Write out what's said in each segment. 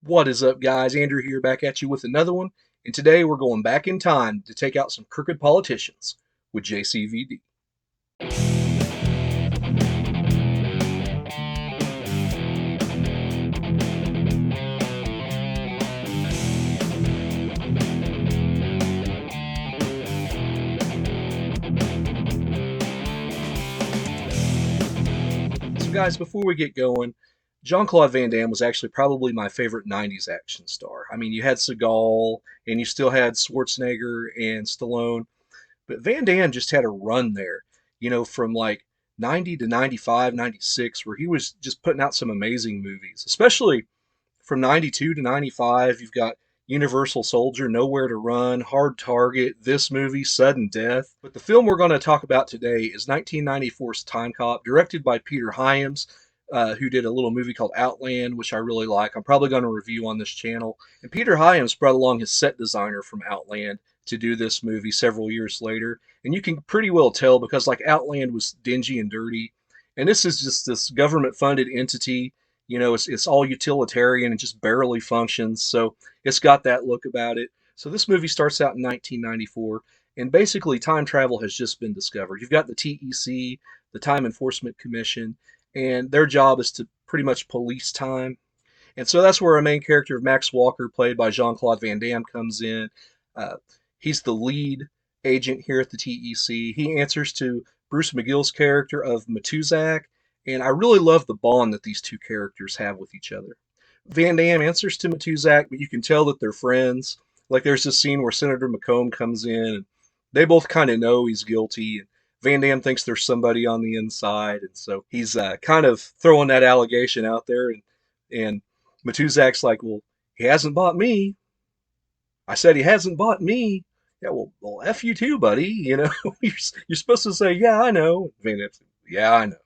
What is up, guys? Andrew here, back at you with another one. And today we're going back in time to take out some crooked politicians with JCVD. So, guys, before we get going, Jean-Claude Van Damme was actually probably my favorite 90s action star. I mean, you had Seagal, and you still had Schwarzenegger and Stallone, but Van Damme just had a run there, from like 90 to 95, 96, where he was just putting out some amazing movies, especially from 92 to 95. You've got Universal Soldier, Nowhere to Run, Hard Target, this movie, Sudden Death. But the film we're going to talk about today is 1994's Timecop, directed by Peter Hyams, who did a little movie called Outland, which I really like. I'm probably going to review on this channel. And Peter Hyams brought along his set designer from Outland to do this movie several years later. And you can pretty well tell because, like, Outland was dingy and dirty. And this is just this government funded entity. It's all utilitarian and just barely functions. So it's got that look about it. So this movie starts out in 1994, and basically time travel has just been discovered. You've got the TEC, the Time Enforcement Commission, and their job is to pretty much police time. And so that's where our main character of Max Walker, played by Jean-Claude Van Damme, comes in. Uh, he's the lead agent here at the TEC. He answers to Bruce McGill's character of Matuzak, and I really love the bond that these two characters have with each other. Van Damme answers to Matuzak, but you can tell that they're friends. Like, there's this scene where Senator McComb comes in, and they both kind of know he's guilty, and Van Damme thinks there's somebody on the inside, and so he's kind of throwing that allegation out there, and Matuzak's like, "Well, he hasn't bought me." I said he hasn't bought me. Yeah, well, F you too, buddy. You're supposed to say, "Yeah, I know." Van Damme said, "Yeah, I know."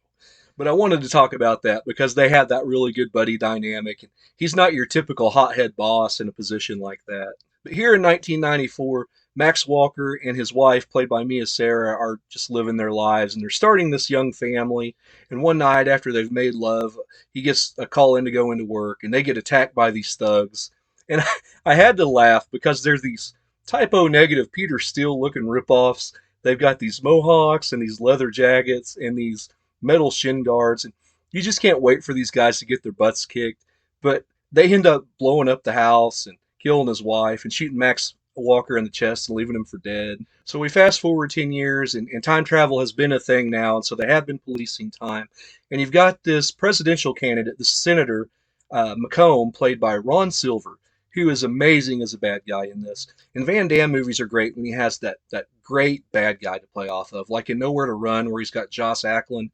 But I wanted to talk about that because they had that really good buddy dynamic. And he's not your typical hothead boss in a position like that. But here in 1994, Max Walker and his wife, played by Mia Sara, are just living their lives, and they're starting this young family. And one night after they've made love, he gets a call in to go into work, and they get attacked by these thugs. And I had to laugh because there's these typo negative Peter Steele looking ripoffs. They've got these mohawks and these leather jackets and these metal shin guards, and you just can't wait for these guys to get their butts kicked. But they end up blowing up the house and killing his wife and shooting Max Walker in the chest and leaving him for dead. So we fast forward 10 years, and time travel has been a thing now, and so they have been policing time. And you've got this presidential candidate, the Senator McComb, played by Ron Silver, who is amazing as a bad guy in this. And Van Damme movies are great when he has that great bad guy to play off of, like in Nowhere to Run, where he's got Joss Ackland,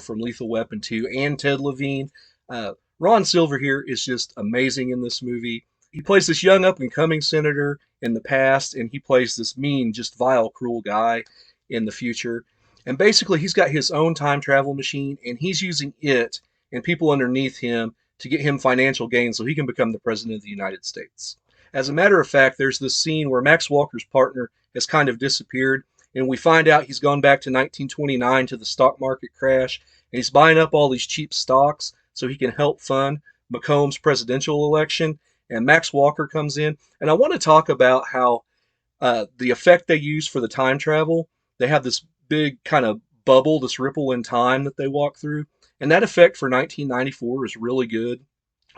from Lethal Weapon 2, and Ted Levine. Ron Silver here is just amazing in this movie. He plays this young up and coming senator in the past, and he plays this mean, just vile, cruel guy in the future. And basically, he's got his own time travel machine, and he's using it and people underneath him to get him financial gain so he can become the president of the United States. As a matter of fact, there's this scene where Max Walker's partner has kind of disappeared, and we find out he's gone back to 1929 to the stock market crash, and he's buying up all these cheap stocks so he can help fund McComb's presidential election. And Max Walker comes in, and I want to talk about how the effect they use for the time travel. They have this big kind of bubble, this ripple in time that they walk through, and that effect for 1994 is really good.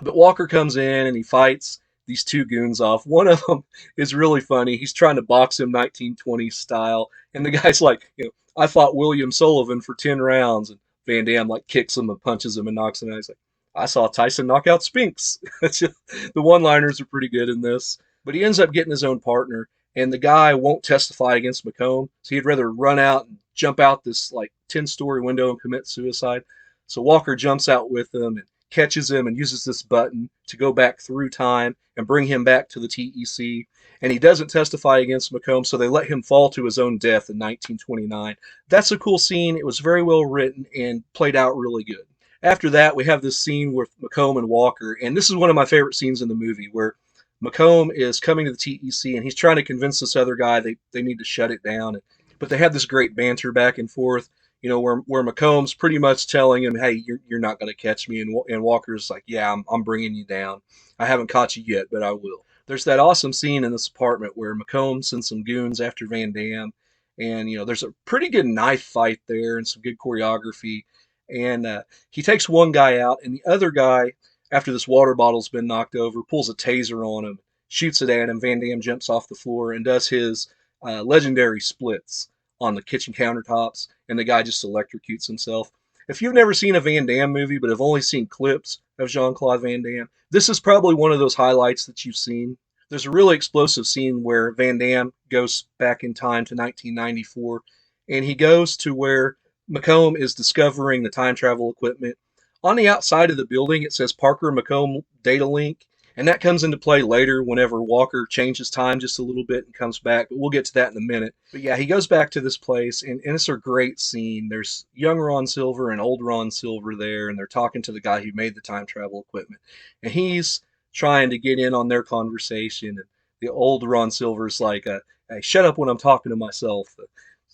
But Walker comes in and he fights these two goons off. One of them is really funny. He's trying to box him 1920s style, and the guy's like, I fought William Sullivan for 10 rounds, and Van Damme like kicks him and punches him and knocks him out. He's like, I saw Tyson knock out Spinks. The one-liners are pretty good in this. But he ends up getting his own partner, and the guy won't testify against McComb, so he'd rather run out and jump out this like 10-story window and commit suicide. So Walker jumps out with him and catches him and uses this button to go back through time and bring him back to the TEC. And he doesn't testify against McComb, so they let him fall to his own death in 1929. That's a cool scene. It was very well written and played out really good. After that, we have this scene with McComb and Walker, and this is one of my favorite scenes in the movie, where McComb is coming to the TEC and he's trying to convince this other guy they need to shut it down. But they have this great banter back and forth. where McComb's pretty much telling him, "Hey, you're not going to catch me," and Walker's like, "Yeah, I'm bringing you down. I haven't caught you yet, but I will." There's that awesome scene in this apartment where McComb sends some goons after Van Damme, and there's a pretty good knife fight there and some good choreography, and he takes one guy out, and the other guy, after this water bottle's been knocked over, pulls a taser on him, shoots it at him. Van Damme jumps off the floor and does his legendary splits on the kitchen countertops, and the guy just electrocutes himself. If you've never seen a Van Damme movie but have only seen clips of Jean-Claude Van Damme, this is probably one of those highlights that you've seen. There's a really explosive scene where Van Damme goes back in time to 1994, and he goes to where McComb is discovering the time travel equipment. On the outside of the building, it says Parker McComb Data Link, and that comes into play later whenever Walker changes time just a little bit and comes back. But we'll get to that in a minute. But yeah, he goes back to this place, and it's a great scene. There's young Ron Silver and old Ron Silver there, and they're talking to the guy who made the time travel equipment. And he's trying to get in on their conversation. And the old Ron Silver's like, "Hey, shut up when I'm talking to myself."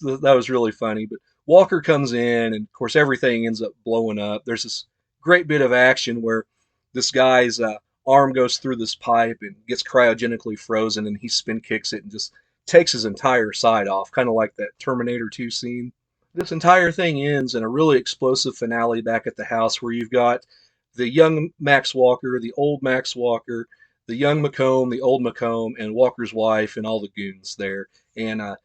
That was really funny. But Walker comes in, and of course, everything ends up blowing up. There's this great bit of action where this guy's arm goes through this pipe and gets cryogenically frozen, and he spin kicks it and just takes his entire side off, kind of like that Terminator 2 scene. This entire thing ends in a really explosive finale back at the house where you've got the young Max Walker, the old Max Walker, the young McComb, the old McComb, and Walker's wife, and all the goons there. And, I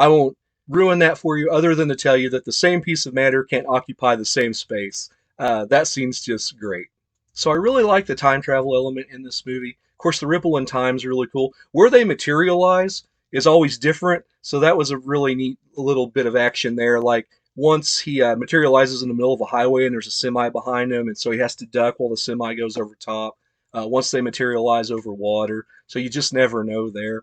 won't ruin that for you other than to tell you that the same piece of matter can't occupy the same space. That scene's just great. So I really like the time travel element in this movie. Of course, the ripple in time is really cool. Where they materialize is always different, so that was a really neat little bit of action there. Like once he materializes in the middle of a highway and there's a semi behind him, and so he has to duck while the semi goes over top. Once they materialize over water, so you just never know there.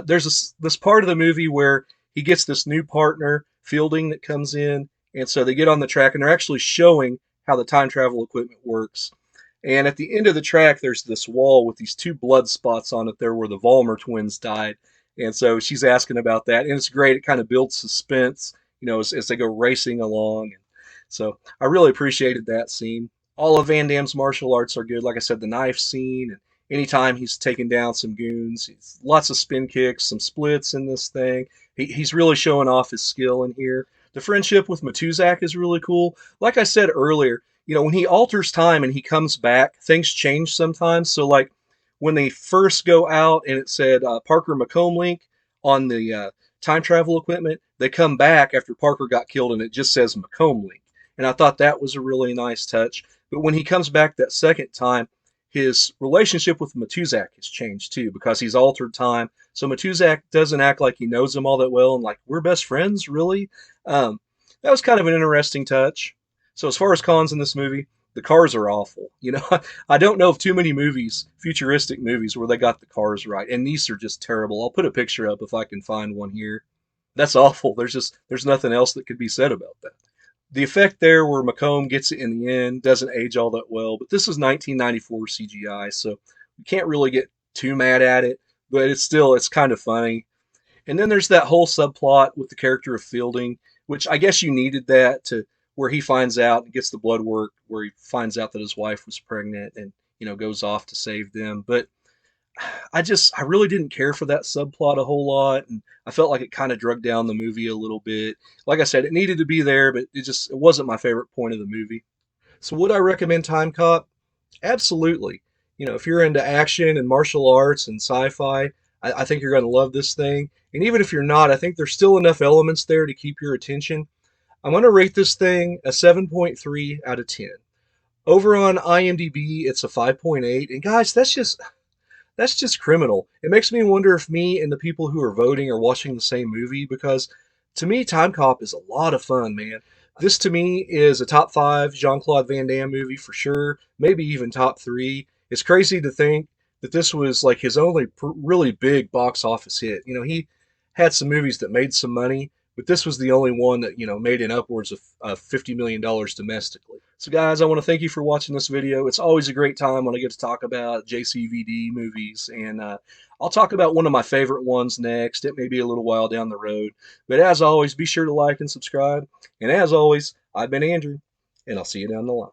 There's this part of the movie where he gets this new partner, Fielding, that comes in, and so they get on the track, and they're actually showing how the time travel equipment works. And at the end of the track, there's this wall with these two blood spots on it there where the Vollmer twins died. And so she's asking about that. And it's great. It kind of builds suspense, as they go racing along. And so I really appreciated that scene. All of Van Damme's martial arts are good. Like I said, the knife scene, and anytime he's taking down some goons, lots of spin kicks, some splits in this thing. He's really showing off his skill in here. The friendship with Matuzak is really cool. Like I said earlier, when he alters time and he comes back, things change sometimes. So, like when they first go out and it said Parker McComb Link on the time travel equipment, they come back after Parker got killed and it just says McComb Link. And I thought that was a really nice touch. But when he comes back that second time, his relationship with Matuzak has changed too because he's altered time. So Matuzak doesn't act like he knows him all that well and like, we're best friends, really? That was kind of an interesting touch. So as far as cons in this movie, the cars are awful. I don't know of too many movies, futuristic movies, where they got the cars right, and these are just terrible. I'll put a picture up if I can find one here. That's awful. There's nothing else that could be said about that. The effect there where McComb gets it in the end doesn't age all that well, but this is 1994 CGI, so you can't really get too mad at it, but it's kind of funny. And then there's that whole subplot with the character of Fielding, which I guess you needed that to where he finds out and gets the blood work, where he finds out that his wife was pregnant and goes off to save them. But I really didn't care for that subplot a whole lot, and I felt like it kind of drug down the movie a little bit. Like I said, it needed to be there, but it wasn't my favorite point of the movie. So would I recommend Timecop? Absolutely. If you're into action and martial arts and sci-fi, I think you're going to love this thing. And even if you're not, I think there's still enough elements there to keep your attention. I'm going to rate this thing a 7.3 out of 10. Over on IMDb, it's a 5.8. And guys, that's just criminal. It makes me wonder if me and the people who are voting are watching the same movie because to me, Timecop is a lot of fun, man. This to me is a top 5 Jean-Claude Van Damme movie for sure, maybe even top 3. It's crazy to think that this was like his only really big box office hit. He had some movies that made some money, but this was the only one that, made in upwards of $50 million domestically. So guys, I want to thank you for watching this video. It's always a great time when I get to talk about JCVD movies, and I'll talk about one of my favorite ones next. It may be a little while down the road, but as always, be sure to like and subscribe. And as always, I've been Andrew, and I'll see you down the line.